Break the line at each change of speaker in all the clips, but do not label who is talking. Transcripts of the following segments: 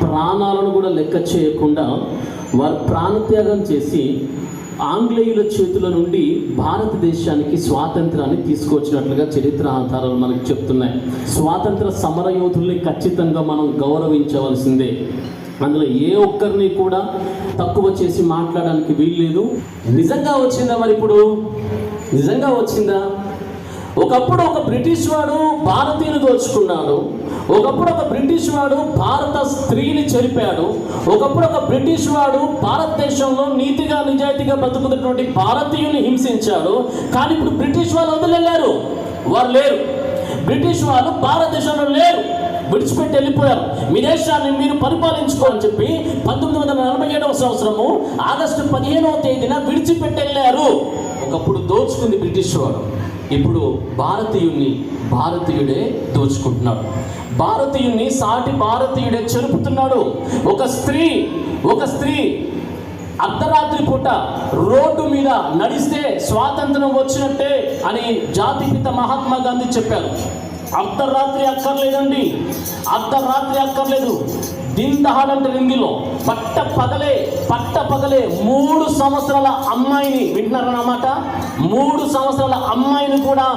ప్రాణాలను కూడా లెక్క చేయకుండా వారు ప్రాణత్యాగం చేసి ఆంగ్లేయుల చేతుల నుండి భారతదేశానికి స్వాతంత్రాన్ని తీసుకొచ్చినట్లుగా చరిత్ర ఆధారాలు మనకు చెప్తున్నాయి. స్వాతంత్ర సమర యోధుల్ని ఖచ్చితంగా మనం గౌరవించవలసిందే. అందులో ఏ ఒక్కరిని కూడా తక్కువ చేసి మాట్లాడడానికి వీల్లేదు. నిజంగా వచ్చిందా మరి? ఇప్పుడు నిజంగా వచ్చిందా? ఒకప్పుడు ఒక బ్రిటిష్ వాడు భారతీయులు దోచుకున్నాడు. ఒకప్పుడు ఒక బ్రిటిష్ వాడు భారత స్త్రీని చెరిపాడు. ఒకప్పుడు ఒక బ్రిటిష్ వాడు భారతదేశంలో నీతిగా నిజాయితీగా బతుకుతున్నటువంటి భారతీయుల్ని హింసించాడు. కానీ ఇప్పుడు బ్రిటిష్ వాళ్ళు వదిలేరు, వారు లేరు. బ్రిటిష్ వాళ్ళు భారతదేశంలో లేరు, విడిచిపెట్టి వెళ్ళిపోయారు. మీ దేశాన్ని మీరు పరిపాలించుకోవాలని చెప్పి 1947వ సంవత్సరము ఆగస్టు 15వ తేదీన విడిచిపెట్టి వెళ్ళారు. ఒకప్పుడు దోచుకుంది బ్రిటిష్ వాడు, ఇప్పుడు భారతీయుడే దోచుకుంటున్నాడు. భారతీయుని సాటి భారతీయుడే చెరుపుతున్నాడు. ఒక స్త్రీ అర్ధరాత్రి పూట రోడ్డు మీద నడిస్తే స్వాతంత్రం వచ్చినట్టే అని జాతిపిత మహాత్మా గాంధీ చెప్పారు. అర్ధరాత్రి అక్కర్లేదండి, అర్ధరాత్రి అక్కర్లేదు. దిన్ దహాడ్ అంటే హిందీలో పట్ట పగలే 3 సంవత్సరాల అమ్మాయిని, వింటున్నారన్నమాట, 3 సంవత్సరాల అమ్మాయిని కూడా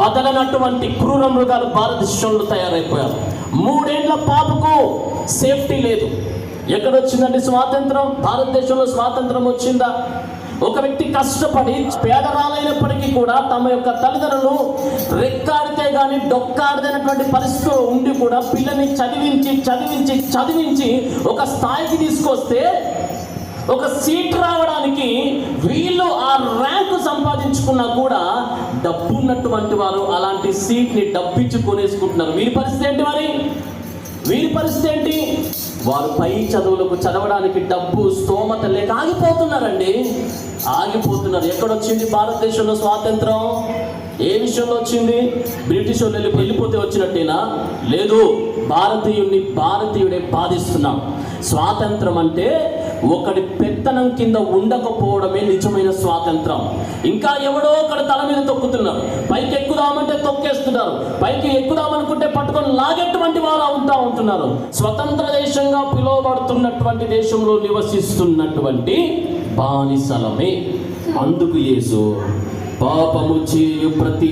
వదలనటువంటి క్రూర మృగాలు భారతదేశంలో తయారైపోయారు. 3 ఏళ్ల పాపకు సేఫ్టీ లేదు. ఎక్కడొచ్చిందండి స్వాతంత్రం? భారతదేశంలో స్వాతంత్రం వచ్చిందా? ఒక వ్యక్తి కష్టపడి పేదరాలైనప్పటికీ కూడా తమ యొక్క తల్లిదండ్రులు రెక్కాడితే కానీ డొక్కాడదైనటువంటి పరిస్థితిలో ఉండి కూడా పిల్లని చదివించి ఒక స్థాయికి తీసుకొస్తే ఒక సీట్ రావడానికి వీళ్ళు ఆ ర్యాంకు సంపాదించుకున్నా కూడా డబ్బు ఉన్నటువంటి వారు అలాంటి సీట్ని డబ్బిచ్చి కొనేసుకుంటున్నారు. వీరి పరిస్థితి ఏంటి మరి? వీరి పరిస్థితి ఏంటి? వారు పై చదువులకు చదవడానికి డబ్బు స్తోమత లేక ఆగిపోతున్నారండి, ఆగిపోతున్నారు. ఎక్కడొచ్చింది భారతదేశంలో స్వాతంత్రం? ఏ విషయంలో వచ్చింది? బ్రిటిష్ వాళ్ళు వెళ్ళిపోతే వచ్చినట్టేనా? లేదు, భారతీయుడే బాధిస్తున్నాం. స్వాతంత్రం అంటే ఒకటి పెత్తనం కింద ఉండకపోవడమే నిజమైన స్వాతంత్రం. ఇంకా ఎవడో ఒకటి తల మీద తొక్కుతున్నారు. పైకి ఎక్కుదామంటే తొక్కేస్తున్నారు, పైకి ఎక్కుదామనుకుంటే పట్టుకొని లాగేటువంటి వారు ఉంటున్నారు. స్వతంత్ర దేశంగా పిలువబడుతున్నటువంటి దేశంలో నివసిస్తున్నటువంటి బానిసలమే. అందుకు యేసు పాపము చేయు ప్రతి